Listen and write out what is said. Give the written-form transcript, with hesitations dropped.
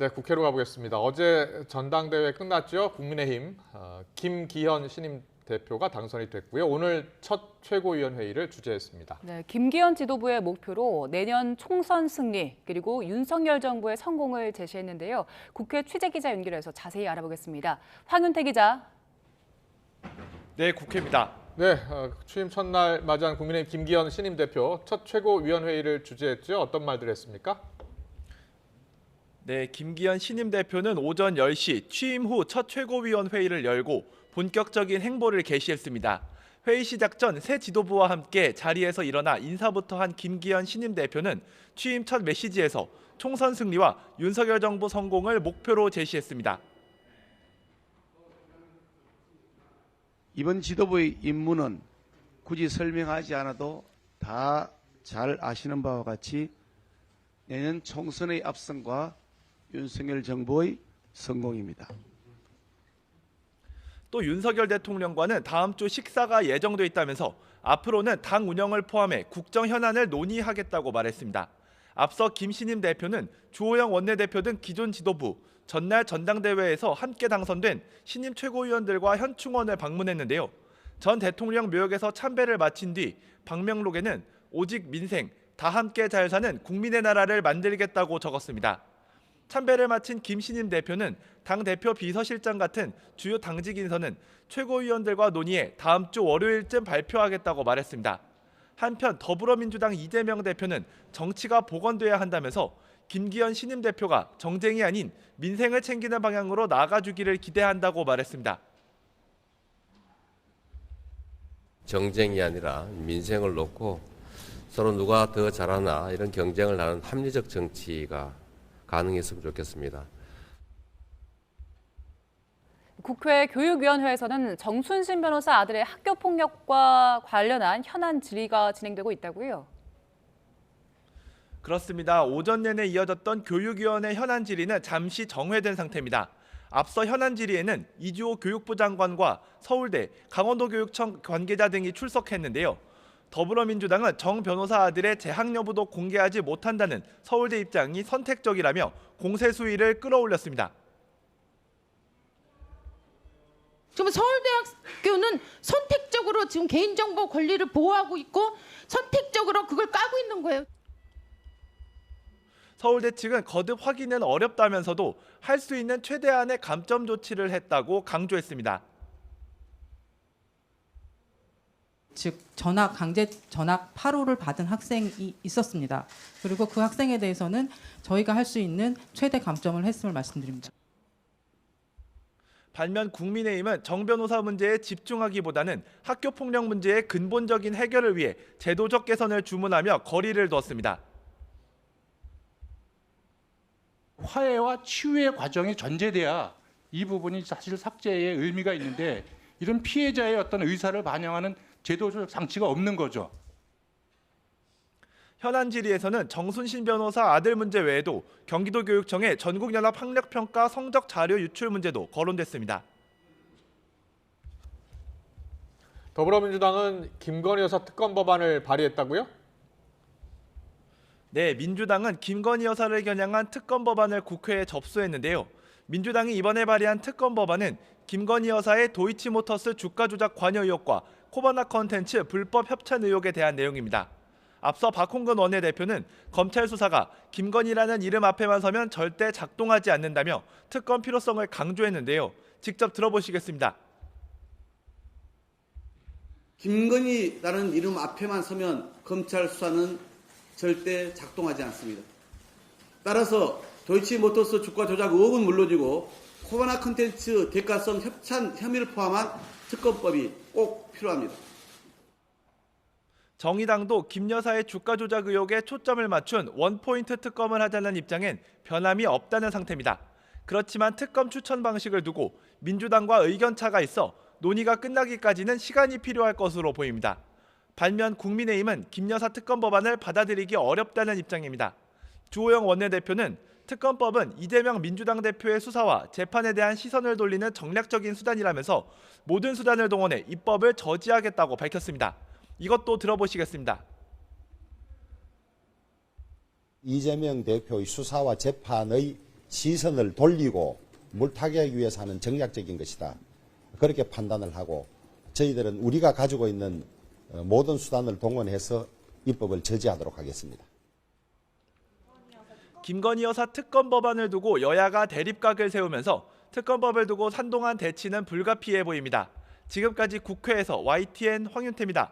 네, 국회로 가보겠습니다. 어제 전당대회 끝났죠. 국민의힘 김기현 신임 대표가 당선이 됐고요. 오늘 첫 최고위원회의를 주재했습니다. 네, 김기현 지도부의 목표로 내년 총선 승리 그리고 윤석열 정부의 성공을 제시했는데요. 국회 취재기자 연결해서 자세히 알아보겠습니다. 황윤태 기자. 네, 국회입니다. 네, 취임 첫날 맞이한 국민의힘 김기현 신임 대표 첫 최고위원회의를 주재했죠. 어떤 말들 했습니까? 네, 김기현 신임 대표는 오전 10시 취임 후 첫 최고위원회의를 열고 본격적인 행보를 개시했습니다. 회의 시작 전 새 지도부와 함께 자리에서 일어나 인사부터 한 김기현 신임 대표는 취임 첫 메시지에서 총선 승리와 윤석열 정부 성공을 목표로 제시했습니다. 이번 지도부의 임무는 굳이 설명하지 않아도 다 잘 아시는 바와 같이 내년 총선의 압승과 윤석열 정부의 성공입니다. 또 윤석열 대통령과는 다음 주 식사가 예정돼 있다면서 앞으로는 당 운영을 포함해 국정 현안을 논의하겠다고 말했습니다. 앞서 김 신임 대표는 주호영 원내대표 등 기존 지도부, 전날 전당대회에서 함께 당선된 신임 최고위원들과 현충원을 방문했는데요. 전 대통령 묘역에서 참배를 마친 뒤 방명록에는 오직 민생, 다 함께 잘 사는 국민의 나라를 만들겠다고 적었습니다. 참배를 마친 김 신임 대표는 당대표 비서실장 같은 주요 당직 인선은 최고위원들과 논의해 다음 주 월요일쯤 발표하겠다고 말했습니다. 한편 더불어민주당 이재명 대표는 정치가 복원돼야 한다면서 김기현 신임 대표가 정쟁이 아닌 민생을 챙기는 방향으로 나아가주기를 기대한다고 말했습니다. 정쟁이 아니라 민생을 놓고 서로 누가 더 잘하나 이런 경쟁을 하는 합리적 정치가 가능했으면 좋겠습니다. 국회 교육위원회에서는 정순신 변호사 아들의 학교 폭력과 관련한 현안 질의가 진행되고 있다고요? 그렇습니다. 오전 내내 이어졌던 교육위원회 현안 질의는 잠시 정회된 상태입니다. 앞서 현안 질의에는 이주호 교육부 장관과 서울대, 강원도교육청 관계자 등이 출석했는데요. 더불어민주당은 정 변호사 아들의 재학 여부도 공개하지 못한다는 서울대 입장이 선택적이라며 공세 수위를 끌어올렸습니다. 지금 서울대학교는 선택적으로 지금 개인정보 권리를 보호하고 있고 선택적으로 그걸 까고 있는 거예요. 서울대 측은 거듭 확인은 어렵다면서도 할 수 있는 최대한의 감점 조치를 했다고 강조했습니다. 즉 강제 전학 8호를 받은 학생이 있었습니다. 그리고 그 학생에 대해서는 저희가 할 수 있는 최대 감점을 했음을 말씀드립니다. 반면 국민의힘은 정 변호사 문제에 집중하기보다는 학교 폭력 문제의 근본적인 해결을 위해 제도적 개선을 주문하며 거리를 두었습니다. 화해와 치유의 과정이 전제돼야 이 부분이 사실 삭제의 의미가 있는데 이런 피해자의 어떤 의사를 반영하는 제도적 장치가 없는 거죠. 현안 질의에서는 정순신 변호사 아들 문제 외에도 경기도교육청의 전국연합학력평가 성적 자료 유출 문제도 거론됐습니다. 더불어민주당은 김건희 여사 특검 법안을 발의했다고요? 네, 민주당은 김건희 여사를 겨냥한 특검 법안을 국회에 접수했는데요. 민주당이 이번에 발의한 특검 법안은 김건희 여사의 도이치모터스 주가 조작 관여 의혹과 코바나 컨텐츠 불법 협찬 의혹에 대한 내용입니다. 앞서 박홍근 원내대표는 검찰 수사가 김건희라는 이름 앞에만 서면 절대 작동하지 않는다며 특검 필요성을 강조했는데요. 직접 들어보시겠습니다. 김건희라는 이름 앞에만 서면 검찰 수사는 절대 작동하지 않습니다. 따라서 도이치모터스 주가 조작 의혹은 물론이고 코바나 컨텐츠 대가성 협찬 혐의를 포함한 특검법이 꼭 필요합니다. 정의당도 김 여사의 주가 조작 의혹에 초점을 맞춘 원포인트 특검을 하자는 입장엔 변함이 없다는 상태입니다. 그렇지만 특검 추천 방식을 두고 민주당과 의견차가 있어 논의가 끝나기까지는 시간이 필요할 것으로 보입니다. 반면 국민의힘은 김 여사 특검 법안을 받아들이기 어렵다는 입장입니다. 주호영 원내대표는 특검법은 이재명 민주당 대표의 수사와 재판에 대한 시선을 돌리는 정략적인 수단이라면서 모든 수단을 동원해 입법을 저지하겠다고 밝혔습니다. 이것도 들어보시겠습니다. 이재명 대표의 수사와 재판의 시선을 돌리고 물타기 하기 위해서 하는 정략적인 것이다. 그렇게 판단을 하고 저희들은 우리가 가지고 있는 모든 수단을 동원해서 입법을 저지하도록 하겠습니다. 김건희 여사 특검 법안을 두고 여야가 대립각을 세우면서 특검법을 두고 한동안 대치는 불가피해 보입니다. 지금까지 국회에서 YTN 황윤태입니다.